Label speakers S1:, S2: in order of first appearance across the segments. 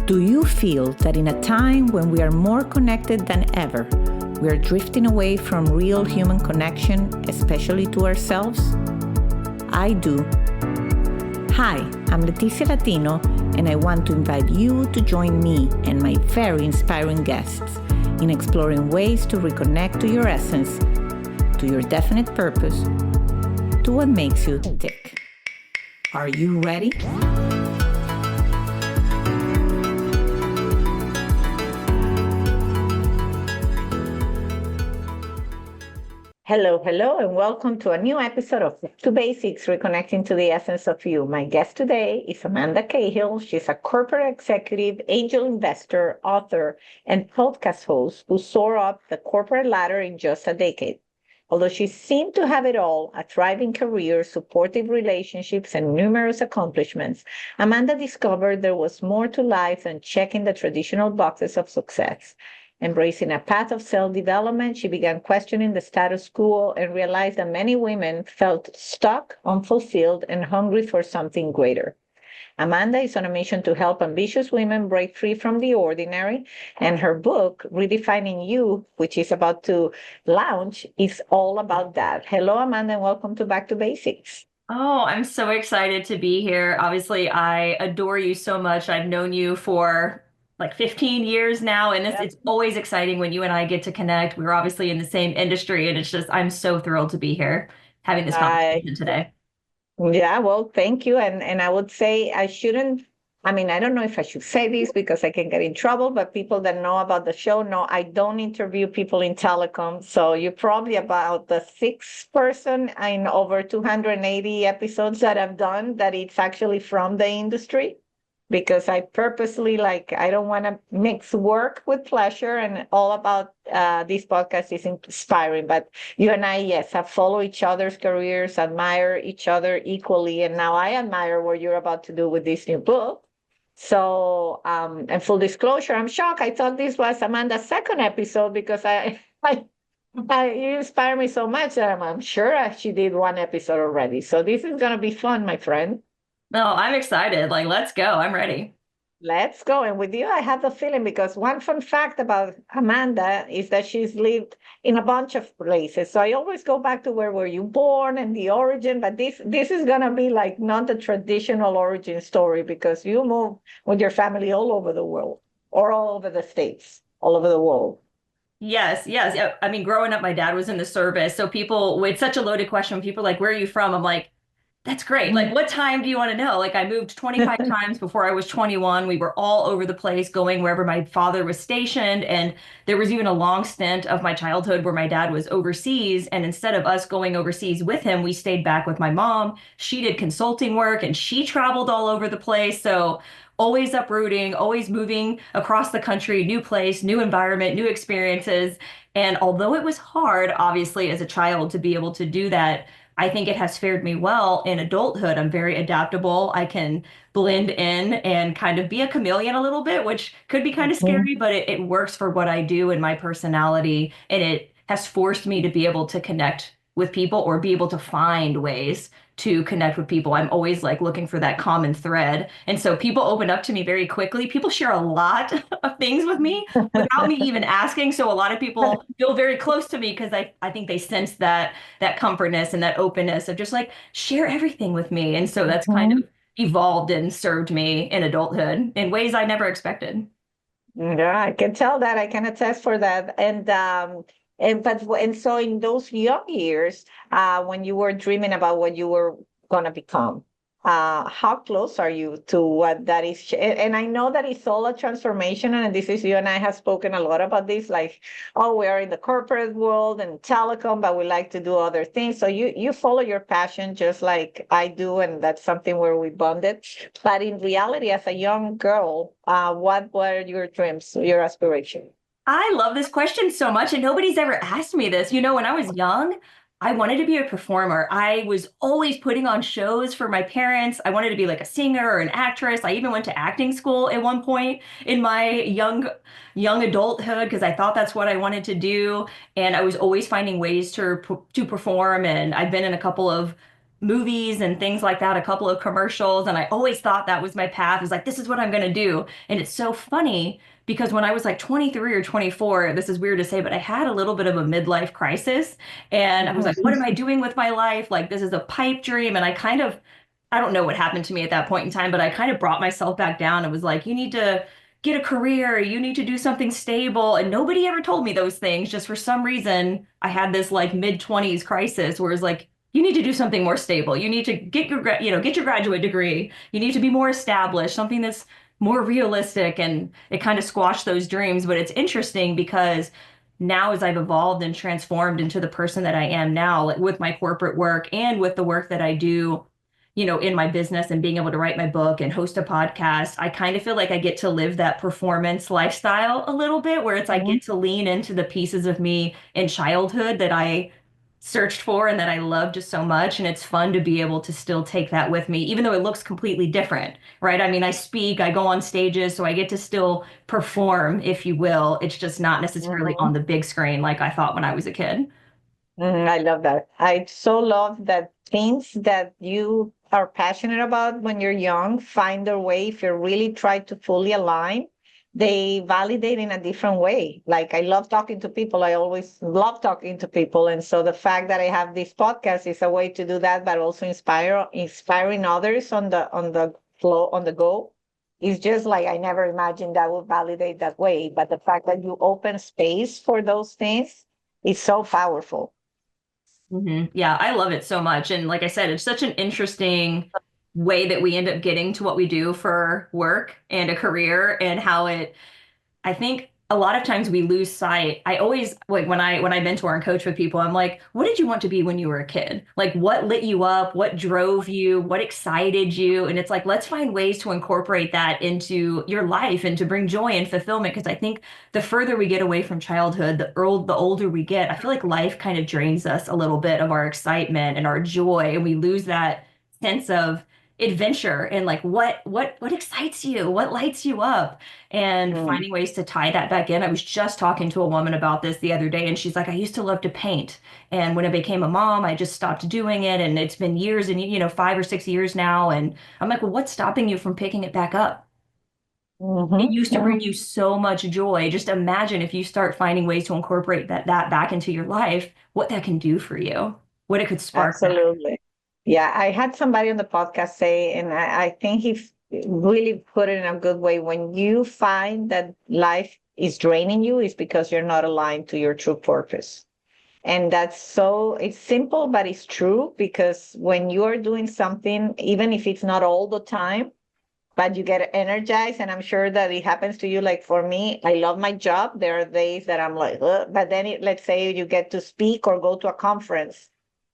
S1: Do you feel that in a time when we are more connected than ever, we are drifting away from real human connection, especially to ourselves? I do. Hi, I'm Leticia Latino, and I want to invite you to join me and my very inspiring guests in exploring ways to reconnect to your essence, to your definite purpose, to what makes you tick. Are you ready? Hello, and welcome to a new episode of To Basics, Reconnecting to the Essence of You. My guest today is Amanda Cahill. She's a corporate executive, angel investor, author, and podcast host who soared up the corporate ladder in just a decade. Although she seemed to have it all, a thriving career, supportive relationships, and numerous accomplishments, Amanda discovered there was more to life than checking the traditional boxes of success. Embracing a path of self-development, she began questioning the status quo and realized that many women felt stuck, unfulfilled, and hungry for something greater. Amanda is on a mission to help ambitious women break free from the ordinary, and her book, Redefining You, which is about to launch, is all about that. Hello, Amanda, and welcome to Back to Basics.
S2: Oh, I'm so excited to be here. Obviously, I adore you so much. I've known you for like 15 years now, and it's always exciting when you and I get to connect. We're obviously in the same industry, and it's just, I'm so thrilled to be here having this conversation today.
S1: Yeah, well, thank you. And I would say I don't know if I should say this because I can get in trouble, but people that know about the show know I don't interview people in telecom. So you're probably about the sixth person in over 280 episodes that I've done that it's actually from the industry. Because I purposely, I don't want to mix work with pleasure, and all about this podcast is inspiring. But you and I, yes, have followed each other's careers, admire each other equally, and now I admire what you're about to do with this new book. So, and full disclosure, I'm shocked. I thought this was Amanda's second episode because you inspire me so much that I'm sure she did one episode already. So this is going to be fun, my friend.
S2: No, I'm excited. Let's go. I'm ready.
S1: Let's go. And with you, I have the feeling because one fun fact about Amanda is that she's lived in a bunch of places. So I always go back to where were you born and the origin, but this is gonna be not the traditional origin story because you move with your family all over the world or all over the States, all over the world.
S2: Yes. Yeah. I mean, growing up, my dad was in the service. So people, with such a loaded question, people are like, where are you from? I'm like, that's great. What time do you want to know? I moved 25 times before I was 21. We were all over the place going wherever my father was stationed. And there was even a long stint of my childhood where my dad was overseas. And instead of us going overseas with him, we stayed back with my mom. She did consulting work and she traveled all over the place. So always uprooting, always moving across the country, new place, new environment, new experiences. And although it was hard, obviously, as a child to be able to do that, I think it has fared me well in adulthood. I'm very adaptable. I can blend in and kind of be a chameleon a little bit, which could be kind of scary, but it works for what I do and my personality. And it has forced me to be able to connect with people or be able to find ways to connect with people. I'm always looking for that common thread. And so people open up to me very quickly. People share a lot of things with me without me even asking. So a lot of people feel very close to me because I think they sense that comfortness and that openness of just share everything with me. And so that's kind of evolved and served me in adulthood in ways I never expected.
S1: Yeah, I can tell that. I can attest for that. And so in those young years, when you were dreaming about what you were gonna become, how close are you to what that is? And I know that it's all a transformation, and this is you and I have spoken a lot about this, we are in the corporate world and telecom, but we like to do other things. So you follow your passion just like I do, and that's something where we bonded. But in reality, as a young girl, what were your dreams, your aspirations?
S2: I love this question so much, and nobody's ever asked me this. When I was young, I wanted to be a performer. I was always putting on shows for my parents. I wanted to be a singer or an actress. I even went to acting school at one point in my young adulthood because I thought that's what I wanted to do. And I was always finding ways to perform. And I've been in a couple of movies and things like that, a couple of commercials, and I always thought that was my path. It was like, this is what I'm going to do. And it's so funny because when I was like 23 or 24, this is weird to say, but I had a little bit of a midlife crisis. And I was like, what am I doing with my life? Like, this is a pipe dream. And I don't know what happened to me at that point in time, but I kind of brought myself back down and was like, you need to get a career, you need to do something stable. And nobody ever told me those things. Just for some reason, I had this like mid-20s crisis where it's like, you need to do something more stable. You need to get get your graduate degree. You need to be more established, something that's more realistic. And it kind of squashed those dreams. But it's interesting because now as I've evolved and transformed into the person that I am now, like with my corporate work and with the work that I do, in my business and being able to write my book and host a podcast, I kind of feel like I get to live that performance lifestyle a little bit where it's I get to lean into the pieces of me in childhood that I searched for and that I love just so much. And it's fun to be able to still take that with me, even though it looks completely different, right? I mean, I speak, I go on stages, so I get to still perform, if you will. It's just not necessarily on the big screen like I thought when I was a kid.
S1: I love that. I so love that things that you are passionate about when you're young find their way if you really try to fully align. They validate in a different way. Like I love talking to people. I always love talking to people. And so the fact that I have this podcast is a way to do that, but also inspiring others on the flow, on the go. Is just like I never imagined that would validate that way. But the fact that you open space for those things is so powerful.
S2: Yeah, I love it so much. And like I said, it's such an interesting way that we end up getting to what we do for work and a career and how I think a lot of times we lose sight. I always like when I mentor and coach with people, I'm like, what did you want to be when you were a kid? Like what lit you up? What drove you? What excited you? And it's like, let's find ways to incorporate that into your life and to bring joy and fulfillment. Because I think the further we get away from childhood, the older we get, I feel like life kind of drains us a little bit of our excitement and our joy, and we lose that sense of adventure and like what excites you, what lights you up, and finding ways to tie that back in. I was just talking to a woman about this the other day, and she's like, I used to love to paint, and when I became a mom I just stopped doing it, and it's been years and 5 or 6 years now. And I'm like, well, what's stopping you from picking it back up? It used to bring you so much joy. Just imagine if you start finding ways to incorporate that back into your life, what that can do for you, what it could spark back.
S1: Absolutely. Yeah, I had somebody on the podcast say, and I think he really put it in a good way. When you find that life is draining you, it's because you're not aligned to your true purpose. And it's simple, but it's true because when you are doing something, even if it's not all the time, but you get energized, and I'm sure that it happens to you. Like for me, I love my job. There are days that I'm like, ugh. But then let's say you get to speak or go to a conference.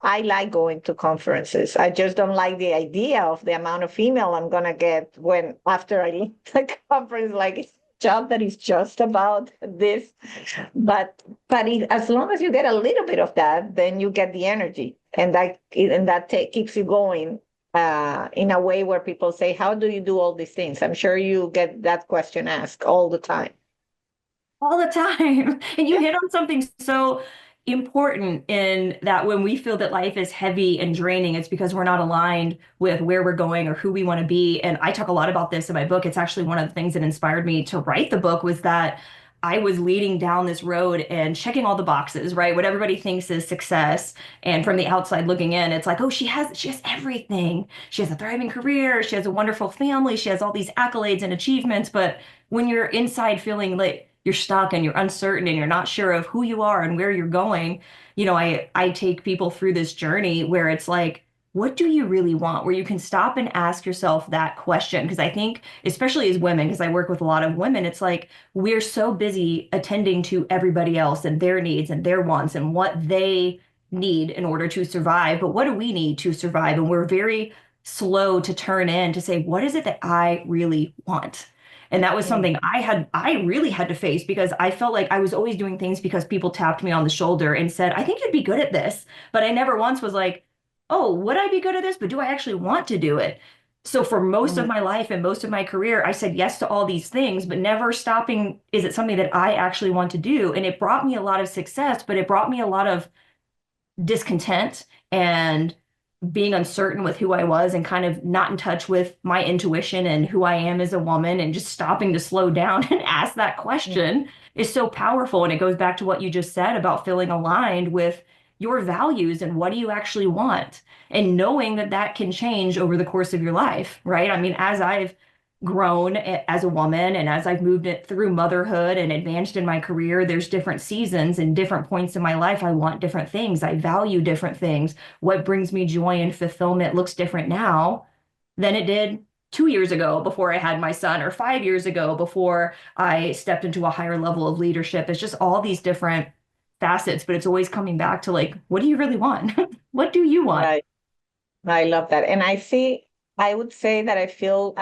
S1: I like going to conferences. I just don't like the idea of the amount of email I'm gonna get when after I leave the conference. Like it's a job that is just about this, but as long as you get a little bit of that, then you get the energy, and keeps you going. In a way where people say, how do you do all these things? I'm sure you get that question asked all the time.
S2: All the time. And you hit on something so important in that when we feel that life is heavy and draining, it's because we're not aligned with where we're going or who we want to be. And I talk a lot about this in my book. It's actually one of the things that inspired me to write the book was that I was leading down this road and checking all the boxes, right? What everybody thinks is success. And from the outside looking in, it's like, oh, she has everything. She has a thriving career. She has a wonderful family. She has all these accolades and achievements. But when you're inside feeling like you're stuck and you're uncertain and you're not sure of who you are and where you're going, I take people through this journey where it's like, what do you really want? Where you can stop and ask yourself that question. Because I think, especially as women, because I work with a lot of women, it's like we're so busy attending to everybody else and their needs and their wants and what they need in order to survive. But what do we need to survive? And we're very slow to turn in to say, what is it that I really want? And that was something I really had to face because I felt like I was always doing things because people tapped me on the shoulder and said, I think you'd be good at this. But I never once was like, oh, would I be good at this? But do I actually want to do it? So for most of my life and most of my career, I said yes to all these things, but never stopping, is it something that I actually want to do? And it brought me a lot of success, but it brought me a lot of discontent and being uncertain with who I was and kind of not in touch with my intuition and who I am as a woman, and just stopping to slow down and ask that question is so powerful. And it goes back to what you just said about feeling aligned with your values and what do you actually want, and knowing that that can change over the course of your life, right? I mean, as I've grown as a woman and as I've moved it through motherhood and advanced in my career, there's different seasons and different points in my life. I want different things. I value different things. What brings me joy and fulfillment looks different now than it did 2 years ago before I had my son, or 5 years ago before I stepped into a higher level of leadership. It's just all these different facets, but it's always coming back to like, what do you really want? What do you want?
S1: Right. I love that. And I would say that I feel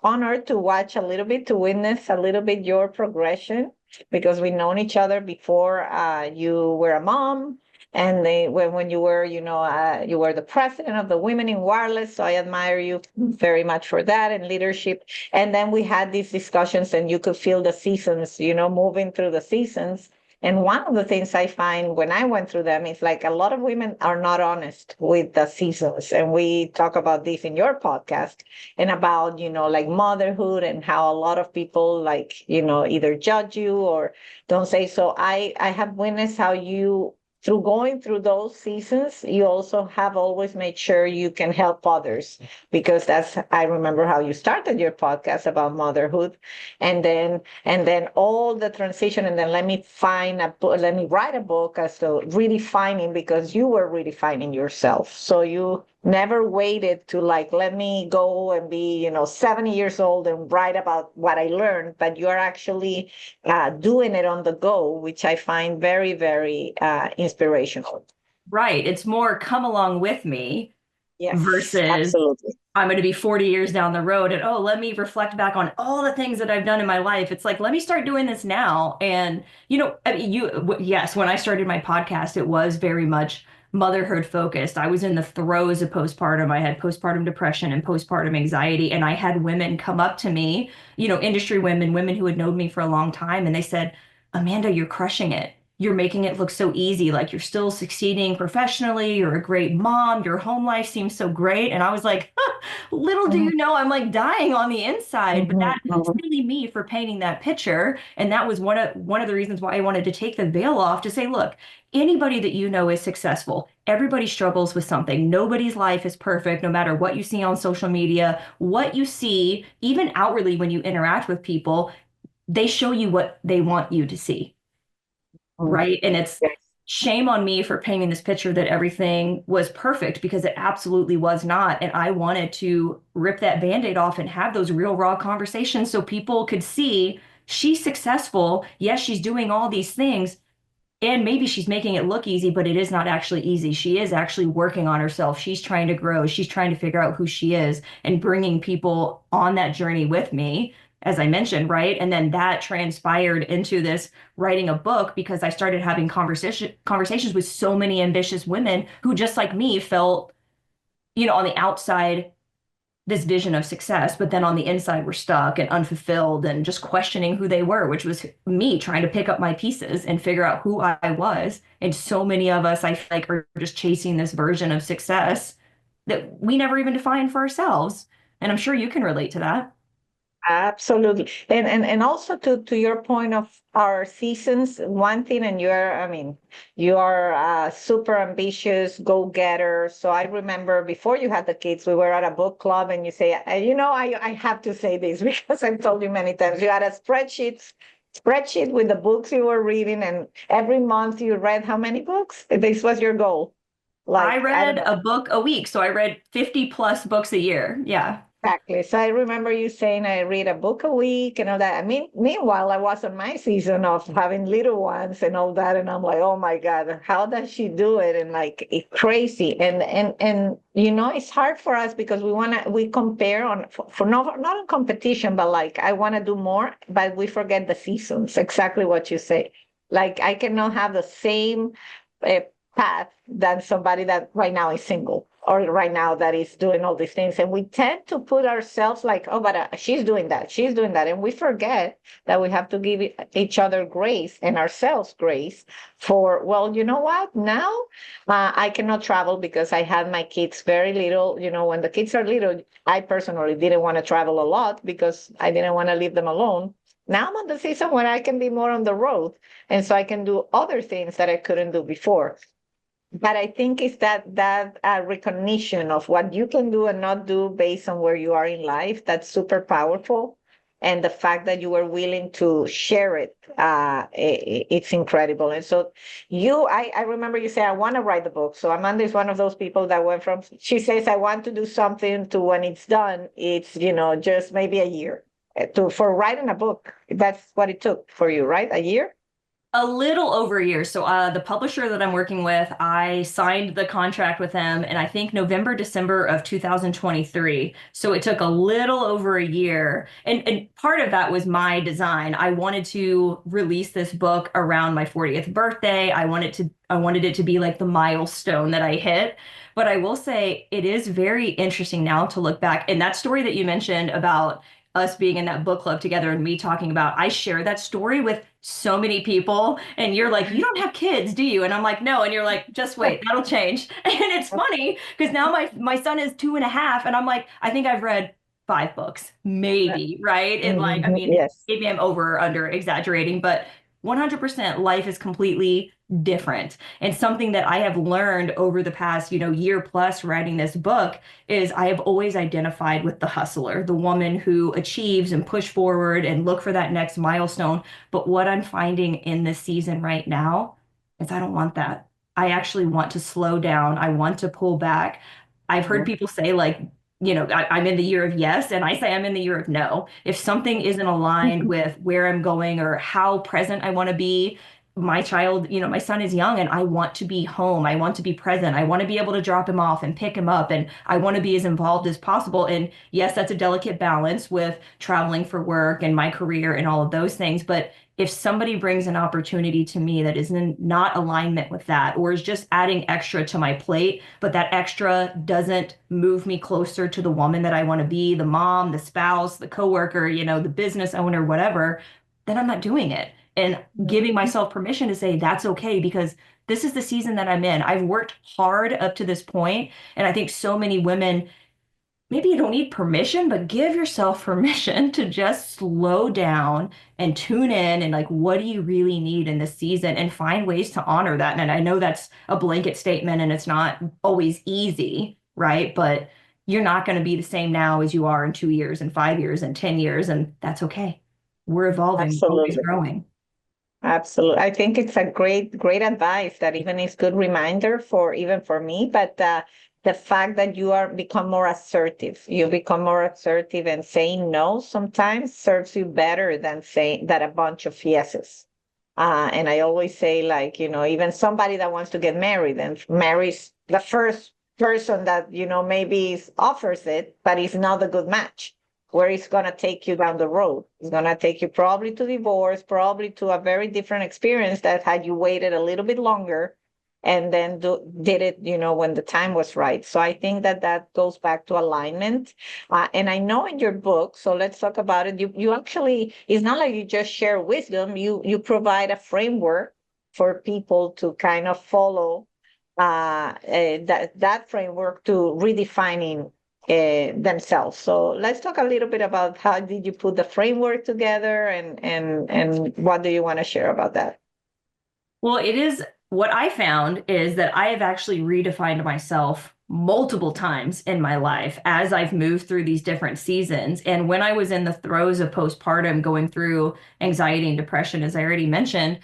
S1: honored to watch a little bit, to witness a little bit your progression, because we've known each other before you were a mom. And when you were, you were the president of the Women in Wireless. So I admire you very much for that and leadership. And then we had these discussions and you could feel the seasons, moving through the seasons. And one of the things I find when I went through them is like a lot of women are not honest with the seasons. And we talk about this in your podcast and about, like motherhood and how a lot of people like, either judge you or don't say so. I have witnessed how you, through going through those seasons, you also have always made sure you can help others, because I remember how you started your podcast about motherhood, and then all the transition, and then let me write a book as to redefining, because you were redefining yourself. So you never waited to like, let me go and be, 70 years old and write about what I learned, but you're actually doing it on the go, which I find very, very inspirational.
S2: Right. It's more come along with me
S1: Yes,
S2: versus
S1: absolutely.
S2: I'm going to be 40 years down the road and, oh, let me reflect back on all the things that I've done in my life. It's like, let me start doing this now. And, I mean, yes, when I started my podcast, it was very much motherhood focused. I was in the throes of postpartum. I had postpartum depression and postpartum anxiety. And I had women come up to me, industry women who had known me for a long time. And they said, Amanda, you're crushing it. You're making it look so easy. Like you're still succeeding professionally. You're a great mom. Your home life seems so great. And I was like, little do you know, I'm like dying on the inside. But that's really me for painting that picture. And that was one of the reasons why I wanted to take the veil off, to say, look, anybody that you know is successful. Everybody struggles with something. Nobody's life is perfect, no matter what you see on social media, what you see, even outwardly when you interact with people, they show you what they want you to see. Right. And it's shame on me for painting this picture that everything was perfect, because it absolutely was not. And I wanted to rip that Band-Aid off and have those real raw conversations so people could see she's successful. Yes, she's doing all these things. And maybe she's making it look easy, but it is not actually easy. She is actually working on herself. She's trying to grow. She's trying to figure out who she is, and bringing people on that journey with me, as I mentioned, right? And then that transpired into this writing a book, because I started having conversations with so many ambitious women who, just like me, felt, on the outside, this vision of success, but then on the inside were stuck and unfulfilled and just questioning who they were, which was me trying to pick up my pieces and figure out who I was. And so many of us, I feel like, are just chasing this version of success that we never even defined for ourselves. And I'm sure you can relate to that.
S1: Absolutely. And also to your point of our seasons, one thing, and you are super ambitious, go-getter. So I remember before you had the kids, we were at a book club and you say, I have to say this because I've told you many times, you had a spreadsheet with the books you were reading, and every month you read how many books? This was your goal.
S2: Like, I read a book a week. So I read 50 plus books a year. Yeah.
S1: Exactly. So I remember you saying I read a book a week and all that. I mean, meanwhile, I was on my season of having little ones and all that. And I'm like, oh my God, how does she do it? And like, it's crazy. And it's hard for us because we compare for not in competition, but like, I want to do more, but we forget the seasons. Exactly what you say. Like, I cannot have the same path than somebody that right now is single. or right now that is doing all these things. And we tend to put ourselves like, oh, but she's doing that, she's doing that. And we forget that we have to give each other grace and ourselves grace for, well, you know what? Now I cannot travel because I had my kids very little. When the kids are little, I personally didn't want to travel a lot because I didn't want to leave them alone. Now I'm on the season when I can be more on the road. And so I can do other things that I couldn't do before. But I think it's that recognition of what you can do and not do based on where you are in life that's super powerful. And the fact that you were willing to share it, it's incredible. And so I remember you say, I want to write the book. So Amanda is one of those people that went from, she says, I want to do something to when it's done, it's, just maybe a year for writing a book. That's what it took for you, right? A year?
S2: A little over a year. So the publisher that I'm working with, I signed the contract with them in I think November, December of 2023. So it took a little over a year. And part of that was my design. I wanted to release this book around my 40th birthday. I wanted it to be like the milestone that I hit. But I will say it is very interesting now to look back. And that story that you mentioned about us being in that book club together and me talking about, I share that story with so many people. And you're like, you don't have kids, do you? And I'm like, no. And you're like, just wait, that'll change. And it's funny because now my son is 2.5. And I'm like, I think I've read 5 books, maybe, right? And like, I mean,
S1: Yes.
S2: maybe I'm over or under exaggerating, but 100% life is completely different. And something that I have learned over the past, year plus writing this book is I have always identified with the hustler, the woman who achieves and push forward and look for that next milestone. But what I'm finding in this season right now is I don't want that. I actually want to slow down. I want to pull back. I've heard people say like, I'm in the year of yes, and I say I'm in the year of no. If something isn't aligned with where I'm going or how present I want to be, my child, my son is young and I want to be home. I want to be present. I want to be able to drop him off and pick him up, and I want to be as involved as possible. And yes, that's a delicate balance with traveling for work and my career and all of those things. But if somebody brings an opportunity to me that is in not alignment with that, or is just adding extra to my plate, but that extra doesn't move me closer to the woman that I want to be, the mom, the spouse, the coworker, the business owner, whatever, then I'm not doing it. And giving myself permission to say that's okay because this is the season that I'm in. I've worked hard up to this point, and I think so many women, maybe you don't need permission, but give yourself permission to just slow down and tune in and like, what do you really need in this season, and find ways to honor that. And I know that's a blanket statement and it's not always easy, right? But you're not going to be the same now as you are in 2 years and 5 years and 10 years. And that's okay. We're evolving, we're always
S1: Absolutely.
S2: growing.
S1: Absolutely. I think it's a great, great advice that even is good reminder even for me, but the fact that you become more assertive, and saying no sometimes serves you better than saying that a bunch of yeses. And I always say, like, even somebody that wants to get married and marries the first person that, maybe offers it, but it's not a good match, where it's going to take you down the road. It's going to take you probably to divorce, probably to a very different experience that had you waited a little bit longer and then did it, when the time was right. So I think that goes back to alignment. And I know in your book, so let's talk about it. You actually, it's not like you just share wisdom. You provide a framework for people to kind of follow that framework to redefining themselves. So let's talk a little bit about how did you put the framework together, and what do you want to share about that?
S2: Well, it is what I found is that I have actually redefined myself multiple times in my life as I've moved through these different seasons. And when I was in the throes of postpartum, going through anxiety and depression, as I already mentioned,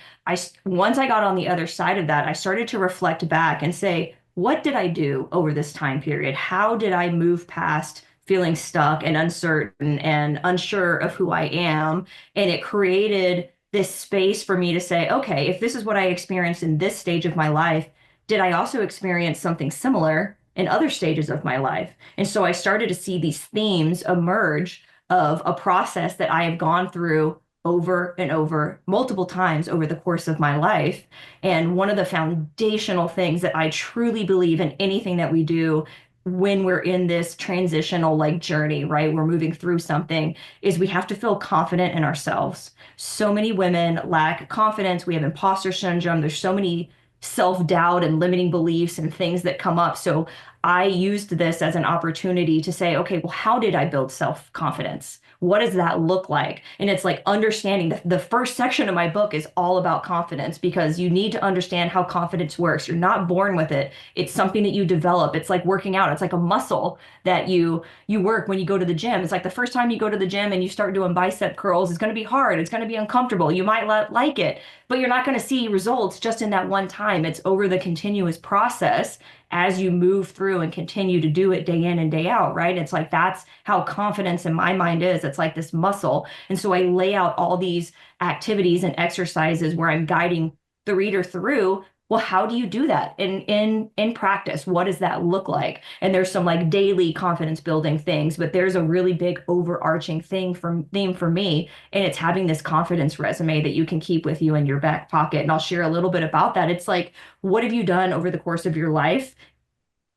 S2: once I got on the other side of that, I started to reflect back and say, what did I do over this time period? How did I move past feeling stuck and uncertain and unsure of who I am? And it created this space for me to say, okay, if this is what I experienced in this stage of my life, did I also experience something similar in other stages of my life? And so I started to see these themes emerge of a process that I have gone through over and over multiple times over the course of my life. And one of the foundational things that I truly believe in anything that we do when we're in this transitional like journey, right? We're moving through something, is we have to feel confident in ourselves. So many women lack confidence. We have imposter syndrome. There's so many self-doubt and limiting beliefs and things that come up. So I used this as an opportunity to say, okay, well, how did I build self-confidence? What does that look like? And it's like understanding the first section of my book is all about confidence, because you need to understand how confidence works. You're not born with it. It's something that you develop. It's like working out. It's like a muscle that you work when you go to the gym. It's like the first time you go to the gym and you start doing bicep curls, it's going to be hard. It's going to be uncomfortable. You might not like it, but you're not going to see results just in that one time. It's over the continuous process as you move through and continue to do it day in and day out, right? It's like that's how confidence in my mind is. It's like this muscle. And so I lay out all these activities and exercises where I'm guiding the reader through, well, how do you do that in practice? What does that look like? And there's some like daily confidence building things, but there's a really big overarching theme for me, and it's having this confidence resume that you can keep with you in your back pocket. And I'll share a little bit about that. It's like, what have you done over the course of your life?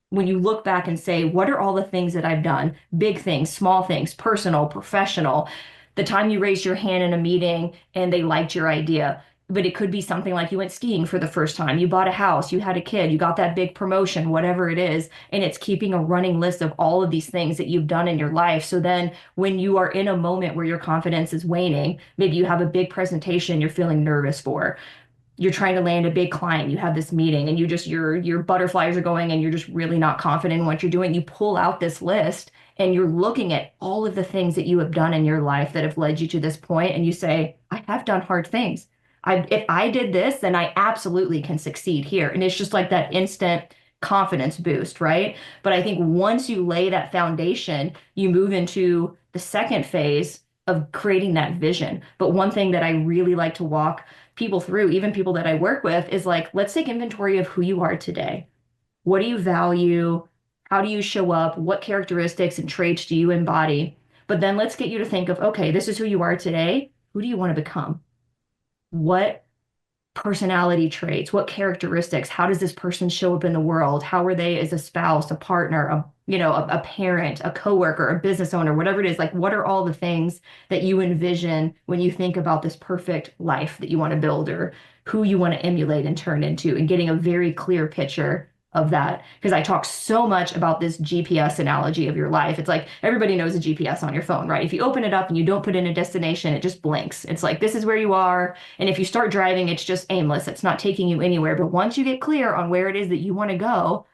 S2: When you look back and say, what are all the things that I've done? Big things, small things, personal, professional. The time you raised your hand in a meeting and they liked your idea. But it could be something like you went skiing for the first time, you bought a house, you had a kid, you got that big promotion, whatever it is. And it's keeping a running list of all of these things that you've done in your life. So then when you are in a moment where your confidence is waning, maybe you have a big presentation you're feeling nervous for, you're trying to land a big client, you have this meeting and your butterflies are going and you're just really not confident in what you're doing. You pull out this list and you're looking at all of the things that you have done in your life that have led you to this point, and you say, I have done hard things. If I did this, then I absolutely can succeed here. And it's just like that instant confidence boost, right? But I think once you lay that foundation, you move into the second phase of creating that vision. But one thing that I really like to walk people through, even people that I work with, is like, let's take inventory of who you are today. What do you value? How do you show up? What characteristics and traits do you embody? But then let's get you to think of, okay, this is who you are today. Who do you want to become? What personality traits, what characteristics, how does this person show up in the world? How are they as a spouse, a partner, a parent, a coworker, a business owner, whatever it is? Like, what are all the things that you envision when you think about this perfect life that you want to build, or who you want to emulate and turn into, and getting a very clear picture of that? Because I talk so much about this GPS analogy of your life. It's like everybody knows a GPS on your phone, right? If you open it up and you don't put in a destination, it just blinks. It's like, this is where you are. And if you start driving, it's just aimless. It's not taking you anywhere. But once you get clear on where it is that you want to go,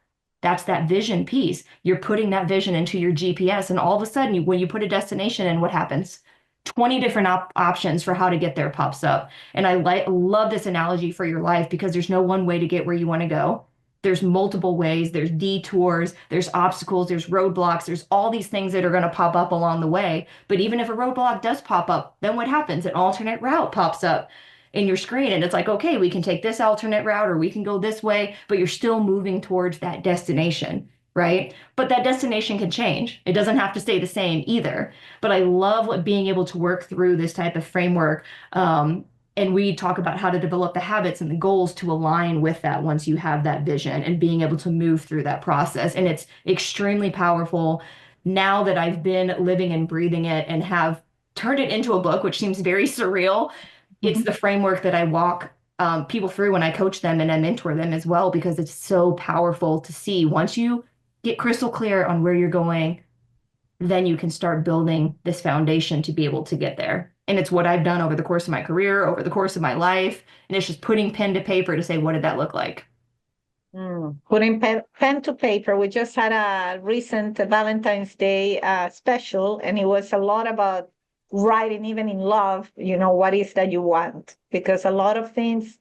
S2: that's that vision piece. You're putting that vision into your GPS. And all of a sudden, when you put a destination in, what happens? 20 different options for how to get there pops up. And I love this analogy for your life, because there's no one way to get where you want to go. There's multiple ways, there's detours, there's obstacles, there's roadblocks, there's all these things that are going to pop up along the way. But even if a roadblock does pop up, then what happens? An alternate route pops up in your screen. And it's like, okay, we can take this alternate route, or we can go this way, but you're still moving towards that destination, right? But that destination can change. It doesn't have to stay the same either. But I love being able to work through this type of framework. And we talk about how to develop the habits and the goals to align with that once you have that vision, and being able to move through that process. And it's extremely powerful now that I've been living and breathing it and have turned it into a book, which seems very surreal. It's the framework that I walk people through when I coach them and I mentor them as well, because it's so powerful to see. Once you get crystal clear on where you're going, then you can start building this foundation to be able to get there. And it's what I've done over the course of my career, over the course of my life. And it's just putting pen to paper to say, what did that look like?
S1: Putting pen to paper. We just had a recent Valentine's Day special, and it was a lot about writing, even in love, what is that you want? Because a lot of things,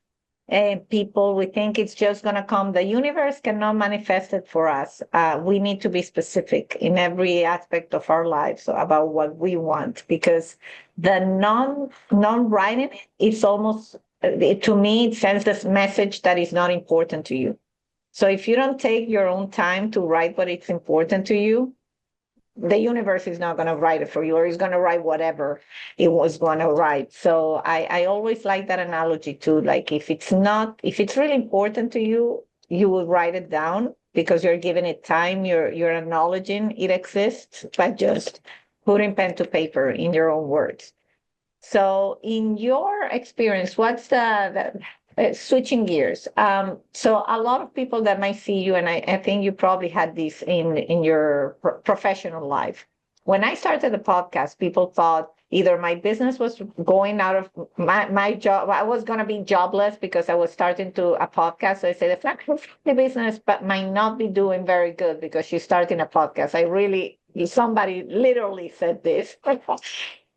S1: people, we think it's just going to come. The universe cannot manifest it for us. We need to be specific in every aspect of our lives about what we want, because the non-writing it's almost, to me, it sends this message that is not important to you. So if you don't take your own time to write what is important to you, the universe is not going to write it for you, or it's going to write whatever it was going to write. So I always like that analogy too. Like if it's really important to you, you will write it down. because you're giving it time, you're acknowledging it exists, but just putting pen to paper in your own words. So in your experience, what's switching gears? So a lot of people that might see you, and I think you probably had this in your professional life. When I started the podcast, people thought either my business was going out of my job, I was going to be jobless because I was starting to a podcast. So I said, the business, but might not be doing very good because she's starting a podcast. Somebody literally said this.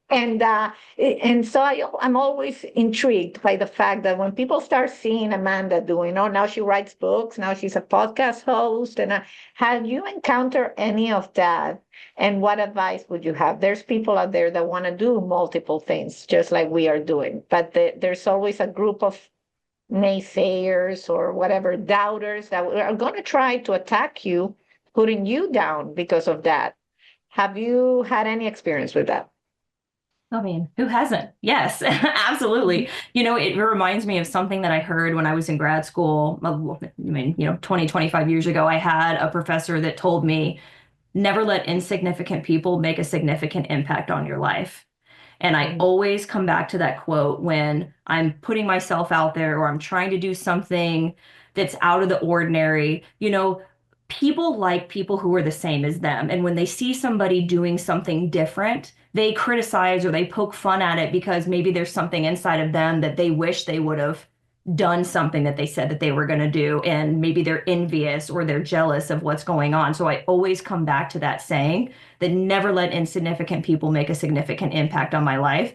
S1: And so I'm always intrigued by the fact that when people start seeing Amanda doing, oh, now she writes books, now she's a podcast host, and have you encountered any of that? And what advice would you have? There's people out there that want to do multiple things, just like we are doing, but there's always a group of naysayers or whatever doubters that are going to try to attack you, putting you down because of that. Have you had any experience with that?
S2: I mean, who hasn't? Yes, absolutely. It reminds me of something that I heard when I was in grad school. 20, 25 years ago, I had a professor that told me, never let insignificant people make a significant impact on your life. And I always come back to that quote when I'm putting myself out there or I'm trying to do something that's out of the ordinary. People like people who are the same as them. And when they see somebody doing something different, they criticize or they poke fun at it because maybe there's something inside of them that they wish they would have done something that they said that they were going to do. And maybe they're envious or they're jealous of what's going on. So I always come back to that saying that never let insignificant people make a significant impact on my life.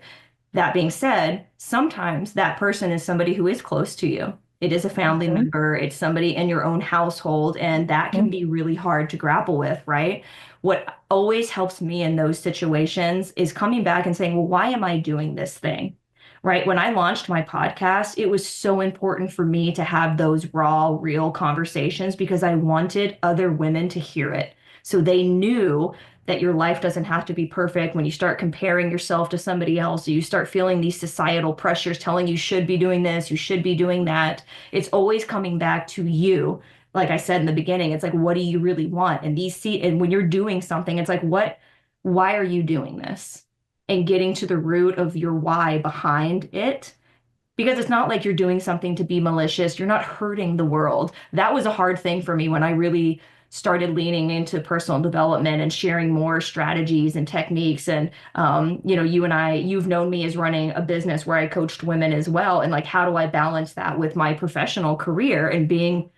S2: That being said, sometimes that person is somebody who is close to you. It is a family member, it's somebody in your own household, and that can be really hard to grapple with, right? What always helps me in those situations is coming back and saying, well, why am I doing this thing? Right? When I launched my podcast, it was so important for me to have those raw, real conversations because I wanted other women to hear it. So they knew that your life doesn't have to be perfect. When you start comparing yourself to somebody else, you start feeling these societal pressures telling you should be doing this, you should be doing that. It's always coming back to you. Like I said in the beginning, it's like, what do you really want? And when you're doing something, it's like, why are you doing this? And getting to the root of your why behind it. Because it's not like you're doing something to be malicious. You're not hurting the world. That was a hard thing for me when I really started leaning into personal development and sharing more strategies and techniques. And, you've known me as running a business where I coached women as well. And like, how do I balance that with my professional career and being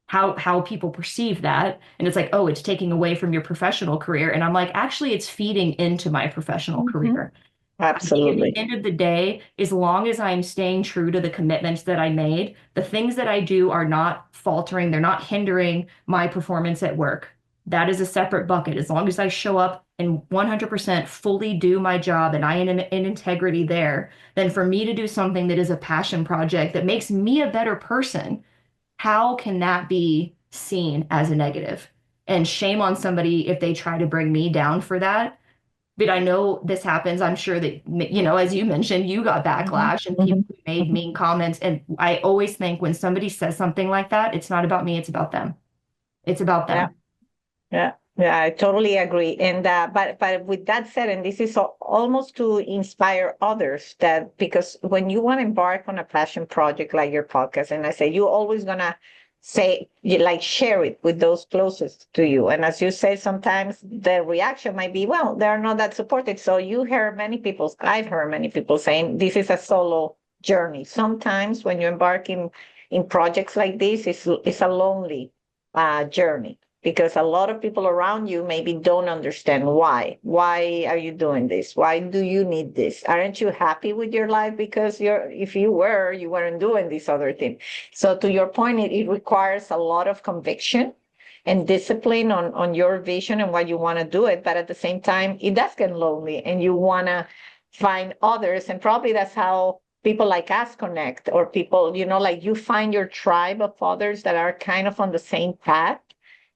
S2: how people perceive that? And it's like, oh, it's taking away from your professional career. And I'm like, actually, it's feeding into my professional career.
S1: Absolutely.
S2: At the end of the day, as long as I'm staying true to the commitments that I made, the things that I do are not faltering. They're not hindering my performance at work. That is a separate bucket. As long as I show up and 100% fully do my job and I am in integrity there, then for me to do something that is a passion project that makes me a better person, how can that be seen as a negative? And shame on somebody if they try to bring me down for that. But I know this happens. I'm sure that, as you mentioned, you got backlash and people made mean comments. And I always think when somebody says something like that, it's not about me, it's about them. It's about them.
S1: Yeah. Yeah, I totally agree. And but with that said, and this is almost to inspire others that because when you want to embark on a passion project like your podcast, and I say you're always gonna say share it with those closest to you. And as you say, sometimes the reaction might be, well, they're not that supportive. So I've heard many people saying this is a solo journey. Sometimes when you embark in projects like this, it's a lonely journey. Because a lot of people around you maybe don't understand why. Why are you doing this? Why do you need this? Aren't you happy with your life? Because if you weren't doing this other thing. So to your point, it requires a lot of conviction and discipline on your vision and why you want to do it. But at the same time, it does get lonely and you want to find others. And probably that's how people like us connect, or people, like you find your tribe of others that are kind of on the same path.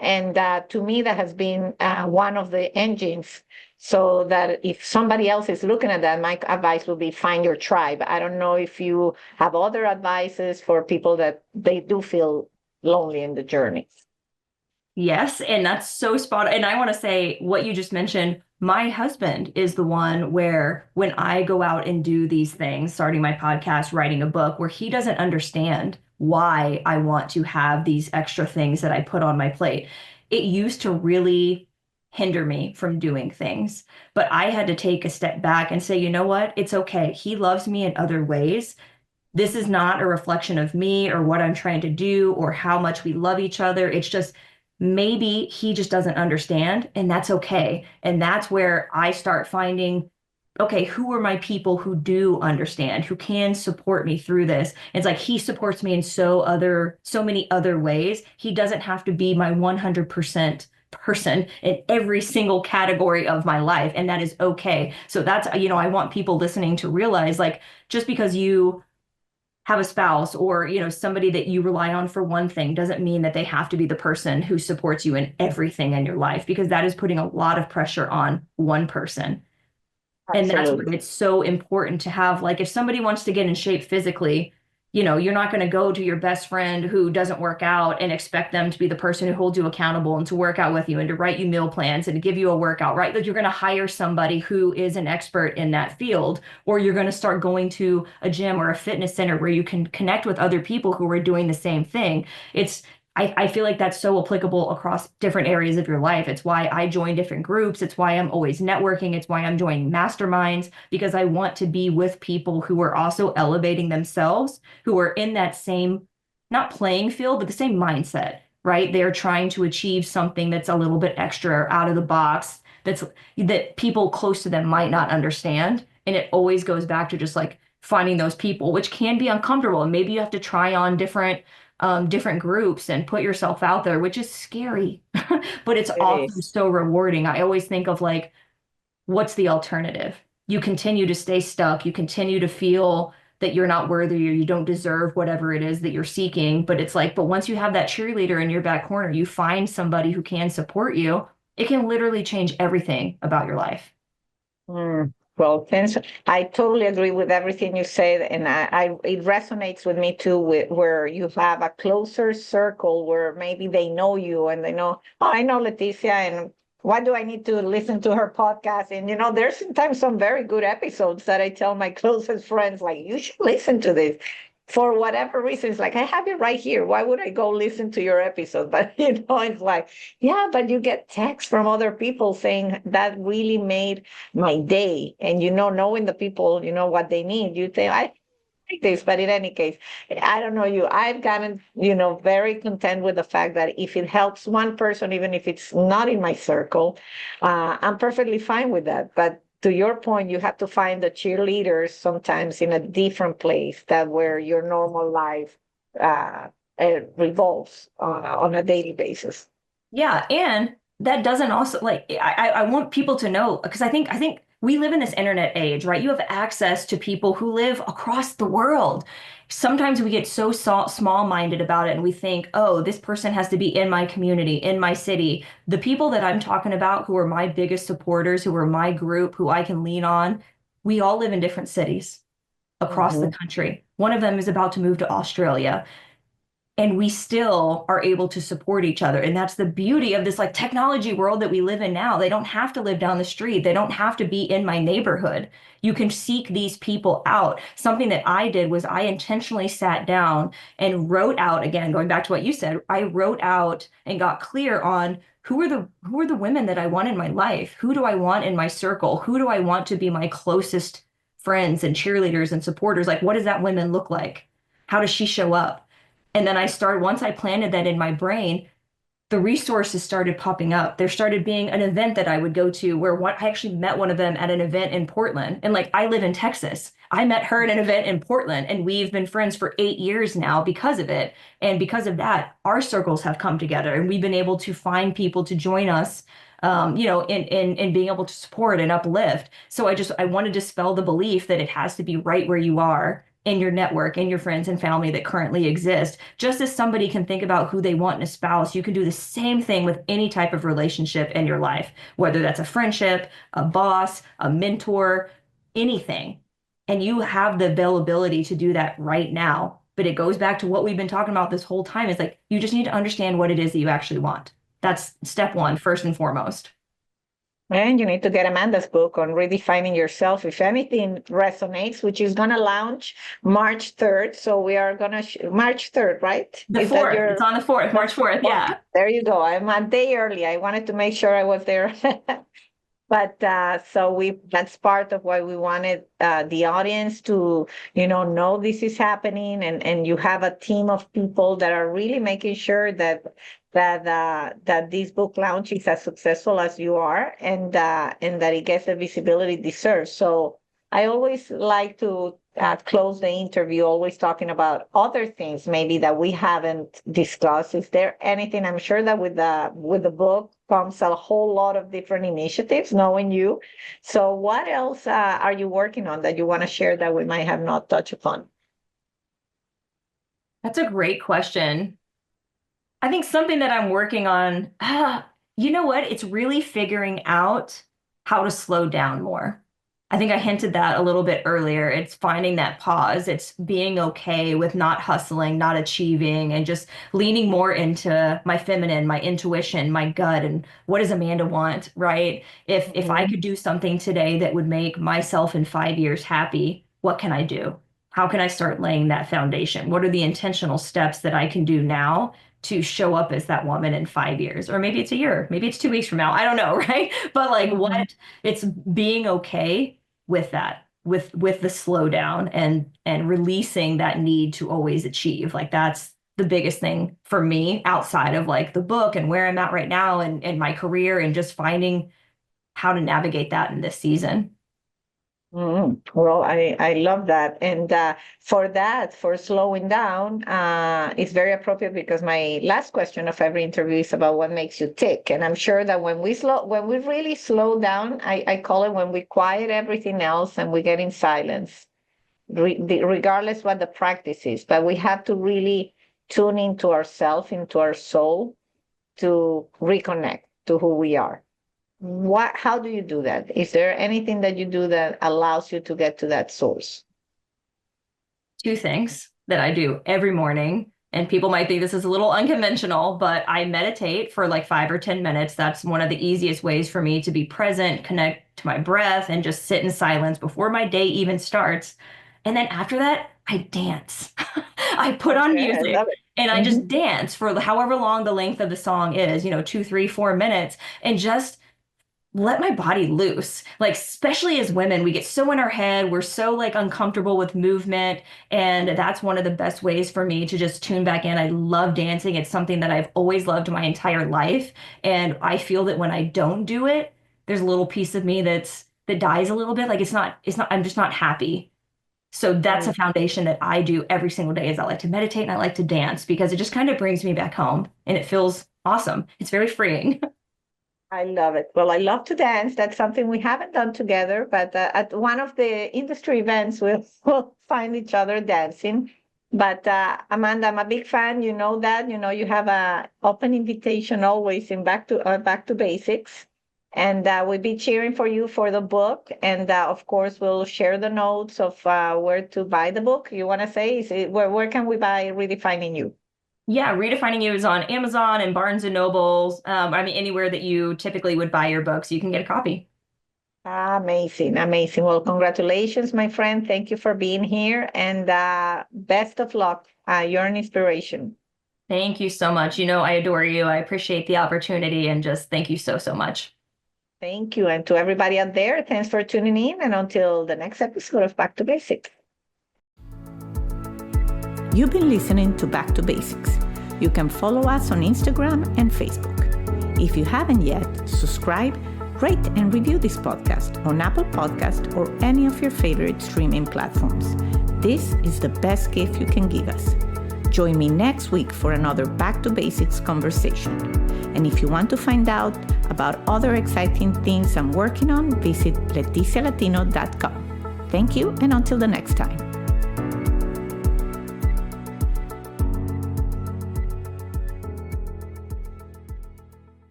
S1: And to me, that has been one of the engines. So that if somebody else is looking at that, my advice would be find your tribe. I don't know if you have other advices for people that they do feel lonely in the journey.
S2: Yes, and that's so spot on. And I want to say what you just mentioned, my husband is the one where when I go out and do these things, starting my podcast, writing a book, where he doesn't understand why I want to have these extra things that I put on my plate. It used to really hinder me from doing things, but I had to take a step back and say, you know what? It's okay. He loves me in other ways. This is not a reflection of me or what I'm trying to do or how much we love each other. It's just maybe he just doesn't understand, and that's okay. And that's where I start finding, okay, who are my people who do understand, who can support me through this? It's like he supports me in so many other ways. He doesn't have to be my 100% person in every single category of my life, and that is okay. So that's, I want people listening to realize, like, just because you have a spouse or somebody that you rely on for one thing doesn't mean that they have to be the person who supports you in everything in your life, because that is putting a lot of pressure on one person. And that's why
S1: Absolutely.
S2: it's so important to have, like, if somebody wants to get in shape physically, you're not going to go to your best friend who doesn't work out and expect them to be the person who holds you accountable and to work out with you and to write you meal plans and to give you a workout, right? Like, you're going to hire somebody who is an expert in that field, or you're going to start going to a gym or a fitness center where you can connect with other people who are doing the same thing. I feel like that's so applicable across different areas of your life. It's why I join different groups. It's why I'm always networking. It's why I'm joining masterminds, because I want to be with people who are also elevating themselves, who are in that same, not playing field, but the same mindset, right? They're trying to achieve something that's a little bit extra or out of the box, that people close to them might not understand. And it always goes back to just like finding those people, which can be uncomfortable. And maybe you have to try on different groups and put yourself out there, which is scary, but it's
S1: It
S2: also
S1: is.
S2: so rewarding. I always think of, like, what's the alternative? You continue to stay stuck. You continue to feel that you're not worthy or you don't deserve whatever it is that you're seeking. But it's like, but once you have that cheerleader in your back corner, you find somebody who can support you. It can literally change everything about your life.
S1: Mm. Well, thanks. I totally agree with everything you said, and it resonates with me too, with where you have a closer circle where maybe they know you and they know, oh, I know Leticia, and why do I need to listen to her podcast? And there's sometimes some very good episodes that I tell my closest friends, like, you should listen to this. For whatever reason, it's like, I have it right here. Why would I go listen to your episode? But it's like, yeah, but you get texts from other people saying that really made my day. And knowing the people, what they need, you think, I like this. But in any case, I don't know you. I've gotten, very content with the fact that if it helps one person, even if it's not in my circle, I'm perfectly fine with that. But to your point, you have to find the cheerleaders sometimes in a different place that where your normal life uh, revolves on a daily basis.
S2: Yeah, and that doesn't also, like, I want people to know, because I think we live in this internet age, right? You have access to people who live across the world. Sometimes we get so small-minded about it and we think, oh, this person has to be in my community, in my city. The people that I'm talking about who are my biggest supporters, who are my group, who I can lean on, we all live in different cities across the
S1: Mhm.
S2: country. One of them is about to move to Australia, and we still are able to support each other. And that's the beauty of this, like, technology world that we live in now. They don't have to live down the street. They don't have to be in my neighborhood. You can seek these people out. Something that I did was I intentionally sat down and wrote out, again, going back to what you said, I wrote out and got clear on who are the women that I want in my life? Who do I want in my circle? Who do I want to be my closest friends and cheerleaders and supporters? Like, what does that woman look like? How does she show up? And then once I planted that in my brain, the resources started popping up. There started being an event that I would go to where I actually met one of them at an event in Portland. And, like, I live in Texas. I met her at an event in Portland, and we've been friends for 8 years now because of it. And because of that, our circles have come together and we've been able to find people to join us, in being able to support and uplift. So I want to dispel the belief that it has to be right where you are in your network, in your friends and family that currently exist. Just as somebody can think about who they want in a spouse, you can do the same thing with any type of relationship in your life, whether that's a friendship, a boss, a mentor, anything. And you have the availability to do that right now. But it goes back to what we've been talking about this whole time. Is like, you just need to understand what it is that you actually want. That's step one, first and foremost.
S1: And you need to get Amanda's book on redefining yourself. If anything resonates, which is going to launch March 3rd. So we are going to, March 3rd, right?
S2: The
S1: Is
S2: 4th.
S1: that your...
S2: It's on the 4th, March 4th. Yeah.
S1: There you go. I'm a day early. I wanted to make sure I was there. But that's part of why we wanted the audience to, know this is happening, and you have a team of people that are really making sure that this book launch is as successful as you are, and that it gets the visibility it deserves. So I always like to close the interview always talking about other things maybe that we haven't discussed. Is there anything? I'm sure that with the book comes a whole lot of different initiatives, knowing you. So what else are you working on that you want to share that we might have not touched upon?
S2: That's a great question. I think something that I'm working on, you know what? It's really figuring out how to slow down more. I think I hinted that a little bit earlier. It's finding that pause. It's being okay with not hustling, not achieving, and just leaning more into my feminine, my intuition, my gut, and what does Amanda want, right? If I could do something today that would make myself in 5 years happy, what can I do? How can I start laying that foundation? What are the intentional steps that I can do now to show up as that woman in 5 years? Or maybe it's a year, maybe it's 2 weeks from now. I don't know, right? But like what it's being okay with that, with the slowdown and releasing that need to always achieve. Like that's the biggest thing for me outside of like the book and where I'm at right now and my career, and just finding how to navigate that in this season.
S1: Well, I love that. And for slowing down, it's very appropriate because my last question of every interview is about what makes you tick. And I'm sure that when we really slow down, I call it when we quiet everything else and we get in silence, regardless what the practice is. But we have to really tune into ourselves, into our soul, to reconnect to who we are. How do you do that? Is there anything that you do that allows you to get to that source?
S2: 2 things that I do every morning, and people might think this is a little unconventional, but I meditate for like 5 or 10 minutes. That's one of the easiest ways for me to be present, connect to my breath, and just sit in silence before my day even starts. And then after that, I dance. I put on music and I just dance for however long the length of the song is, 2, 3, 4 minutes, and just let my body loose. Like, especially as women, we get so in our head. We're so like uncomfortable with movement. And that's one of the best ways for me to just tune back in. I love dancing. It's something that I've always loved my entire life. And I feel that when I don't do it, there's a little piece of me that dies a little bit. Like I'm just not happy. So that's a foundation that I do every single day. Is I like to meditate and I like to dance because it just kind of brings me back home and it feels awesome. It's very freeing.
S1: I love it. Well, I love to dance. That's something we haven't done together, but at one of the industry events, we'll find each other dancing. But Amanda, I'm a big fan. You know that. You have an open invitation always in Back to Basics. And we'll be cheering for you for the book. And of course, we'll share the notes of where to buy the book. You want to say, where can we buy Redefining You?
S2: Yeah, Redefining You is on Amazon and Barnes and Nobles. Anywhere that you typically would buy your books, you can get a copy.
S1: Amazing, amazing. Well, congratulations, my friend. Thank you for being here, and best of luck. You're an inspiration.
S2: Thank you so much. I adore you. I appreciate the opportunity, and just thank you so, so much.
S1: Thank you. And to everybody out there, thanks for tuning in. And until the next episode of Back to Basics. You've been listening to Back to Basics. You can follow us on Instagram and Facebook. If you haven't yet, subscribe, rate, and review this podcast on Apple Podcast or any of your favorite streaming platforms. This is the best gift you can give us. Join me next week for another Back to Basics conversation. And if you want to find out about other exciting things I'm working on, visit leticialatino.com. Thank you, and until the next time.